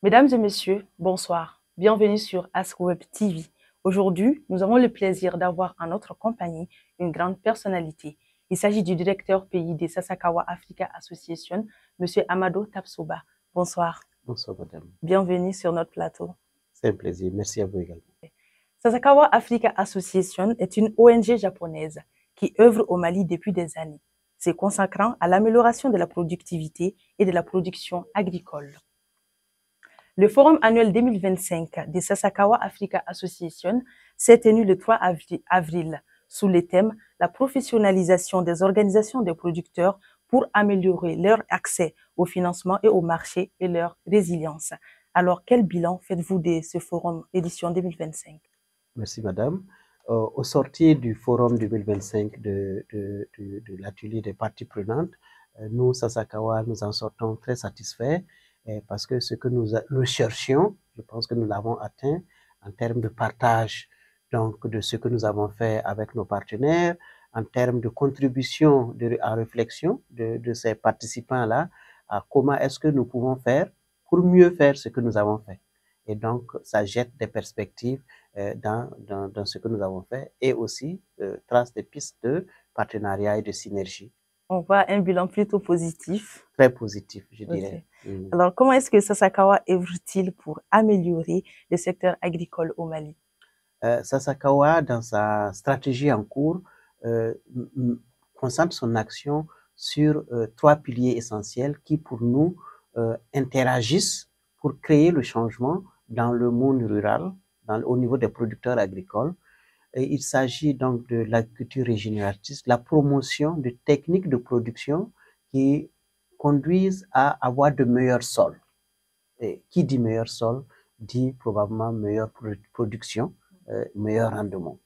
Mesdames et messieurs, bonsoir. Bienvenue sur AskWeb TV. Aujourd'hui, nous avons le plaisir d'avoir en notre compagnie une grande personnalité. Il s'agit du directeur pays des Sasakawa Africa Association, M. Amado Tapsoba. Bonsoir. Bonsoir, madame. Bienvenue sur notre plateau. C'est un plaisir. Merci à vous également. Sasakawa Africa Association est une ONG japonaise qui œuvre au Mali depuis des années, se consacrant à l'amélioration de la productivité et de la production agricole. Le forum annuel 2025 des Sasakawa Africa Association s'est tenu le 3 avril sous le thème « La professionnalisation des organisations de producteurs pour améliorer leur accès au financement et au marché et leur résilience ». Alors, quel bilan faites-vous de ce forum édition 2025? Merci, madame. Au sortir du forum 2025 de l'atelier des parties prenantes, nous, Sasakawa, nous en sortons très satisfaits parce que ce que nous recherchions, je pense que nous l'avons atteint en termes de partage donc, de ce que nous avons fait avec nos partenaires, en termes de contribution à réflexion de ces participants-là, à comment est-ce que nous pouvons faire pour mieux faire ce que nous avons fait. Et donc, ça jette des perspectives dans ce que nous avons fait et aussi trace des pistes de partenariat et de synergie. On voit un bilan plutôt positif. Très positif, je dirais. Alors, comment est-ce que Sasakawa œuvre-t-il pour améliorer le secteur agricole au Mali? Sasakawa, dans sa stratégie en cours, concentre son action sur trois piliers essentiels qui, pour nous, interagissent pour créer le changement dans le monde rural, au niveau des producteurs agricoles. Et il s'agit donc de l'agriculture régénératrice, la promotion de techniques de production qui conduisent à avoir de meilleurs sols. Et qui dit meilleur sol dit probablement meilleure production, meilleur rendement.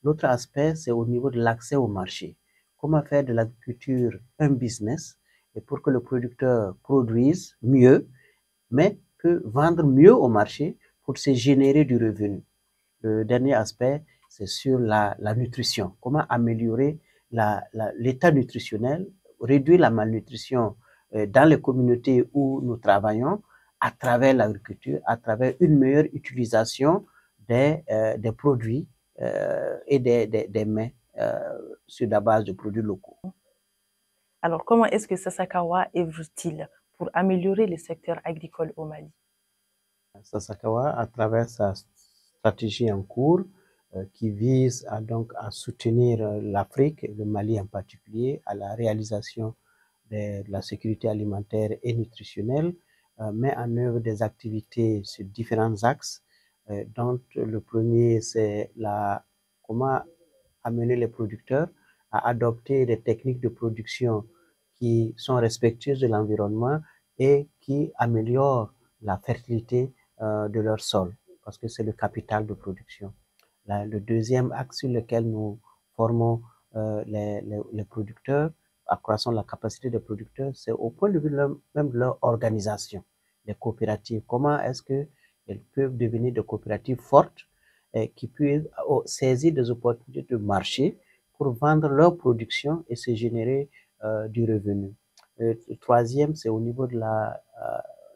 L'autre aspect, c'est au niveau de l'accès au marché. Comment faire de l'agriculture un business et pour que le producteur produise mieux, mais peut vendre mieux au marché pour se générer du revenu. Le dernier aspect, c'est sur la nutrition. Comment améliorer l'état nutritionnel, réduire la malnutrition dans les communautés où nous travaillons à travers l'agriculture, à travers une meilleure utilisation des produits et des mets sur la base de produits locaux. Alors, comment est-ce que Sasakawa œuvre-t-il pour améliorer le secteur agricole au Mali? Sasakawa, à travers sa stratégie en cours, qui vise à soutenir l'Afrique, le Mali en particulier, à la réalisation de la sécurité alimentaire et nutritionnelle, met en œuvre des activités sur différents axes, dont le premier, c'est comment amener les producteurs à adopter des techniques de production qui sont respectueuses de l'environnement et qui améliorent la fertilité de leur sol, parce que c'est le capital de production. Le deuxième axe sur lequel nous formons les producteurs, accroissons la capacité des producteurs, c'est au point de vue même de leur organisation, les coopératives. Comment est-ce qu'elles peuvent devenir des coopératives fortes qui puissent saisir des opportunités de marché pour vendre leur production et se générer du revenu. Le troisième, c'est au niveau de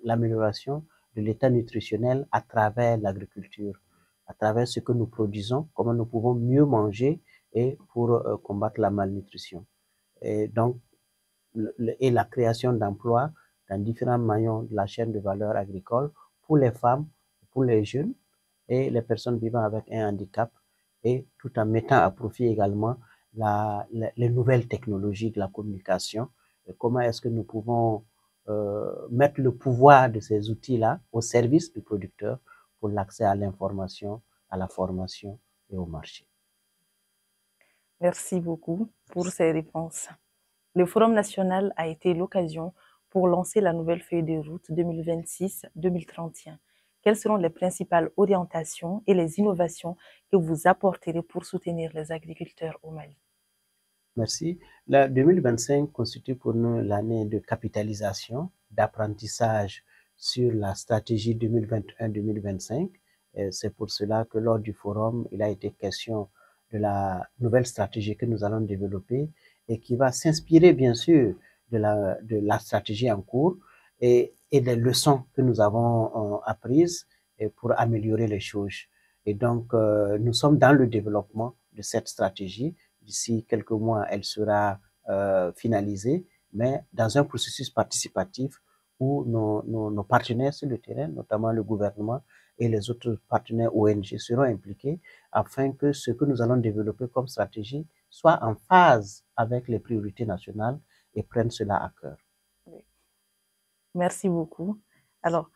l'amélioration de l'état nutritionnel à travers l'agriculture, à travers ce que nous produisons, comment nous pouvons mieux manger et pour combattre la malnutrition. Et donc, et la création d'emplois dans différents maillons de la chaîne de valeur agricole pour les femmes, pour les jeunes et les personnes vivant avec un handicap, et tout en mettant à profit également les nouvelles technologies de la communication. Et comment est-ce que nous pouvons mettre le pouvoir de ces outils-là au service du producteur pour l'accès à l'information, à la formation et au marché. Merci beaucoup pour ces réponses. Le Forum national a été l'occasion pour lancer la nouvelle feuille de route 2026-2031. Quelles seront les principales orientations et les innovations que vous apporterez pour soutenir les agriculteurs au Mali? Merci. La 2025 constitue pour nous l'année de capitalisation, d'apprentissage sur la stratégie 2021-2025. C'est pour cela que lors du forum, il a été question de la nouvelle stratégie que nous allons développer et qui va s'inspirer bien sûr de la stratégie en cours et les leçons que nous avons apprises pour améliorer les choses. Et donc, nous sommes dans le développement de cette stratégie. D'ici quelques mois, elle sera finalisée, mais dans un processus participatif où nos partenaires sur le terrain, notamment le gouvernement et les autres partenaires ONG seront impliqués afin que ce que nous allons développer comme stratégie soit en phase avec les priorités nationales et prenne cela à cœur. Merci beaucoup. Alors,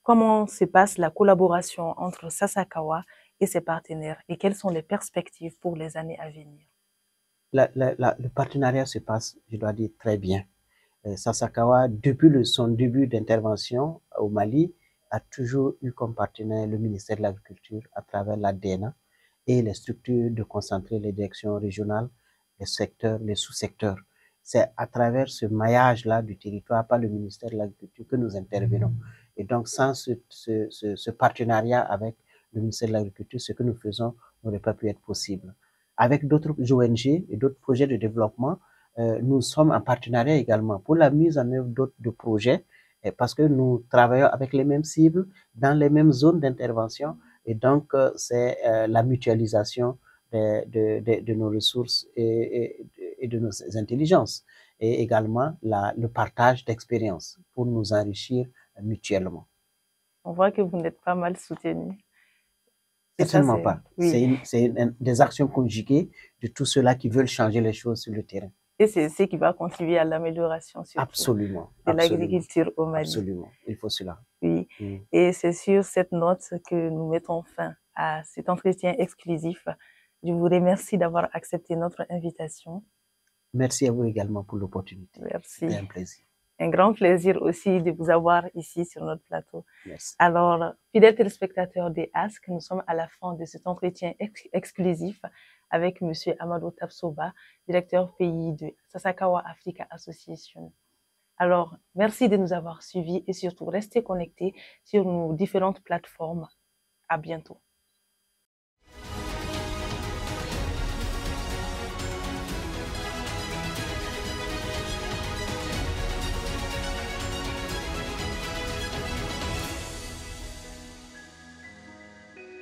comment se passe la collaboration entre Sasakawa et ses partenaires et quelles sont les perspectives pour les années à venir? Le partenariat se passe, je dois dire, très bien. Sasakawa, depuis son début d'intervention au Mali, a toujours eu comme partenaire le ministère de l'Agriculture à travers l'ADNA et les structures de concentrer les directions régionales, les secteurs, les sous-secteurs. C'est à travers ce maillage-là du territoire par le ministère de l'Agriculture que nous intervenons. Et donc, sans ce partenariat avec le ministère de l'Agriculture, ce que nous faisons n'aurait pas pu être possible. Avec d'autres ONG et d'autres projets de développement, nous sommes en partenariat également pour la mise en œuvre de projets parce que nous travaillons avec les mêmes cibles, dans les mêmes zones d'intervention. Et donc, c'est la mutualisation de nos ressources et de nos intelligences. Et également le partage d'expériences pour nous enrichir mutuellement. On voit que vous n'êtes pas mal soutenu. Certainement pas. Oui. C'est des actions conjuguées de tous ceux-là qui veulent changer les choses sur le terrain. Et c'est ce qui va contribuer à l'amélioration absolument de l'agriculture au Mali. Absolument, il faut cela. Oui, et c'est sur cette note que nous mettons fin à cet entretien exclusif. Je vous remercie d'avoir accepté notre invitation. Merci à vous également pour l'opportunité. Merci. C'était un plaisir. Un grand plaisir aussi de vous avoir ici sur notre plateau. Merci. Alors, fidèles téléspectateurs des Ask, nous sommes à la fin de cet entretien exclusif avec M. Amadou Tapsoba, directeur pays de Sasakawa Africa Association. Alors, merci de nous avoir suivis et surtout restez connectés sur nos différentes plateformes. À bientôt.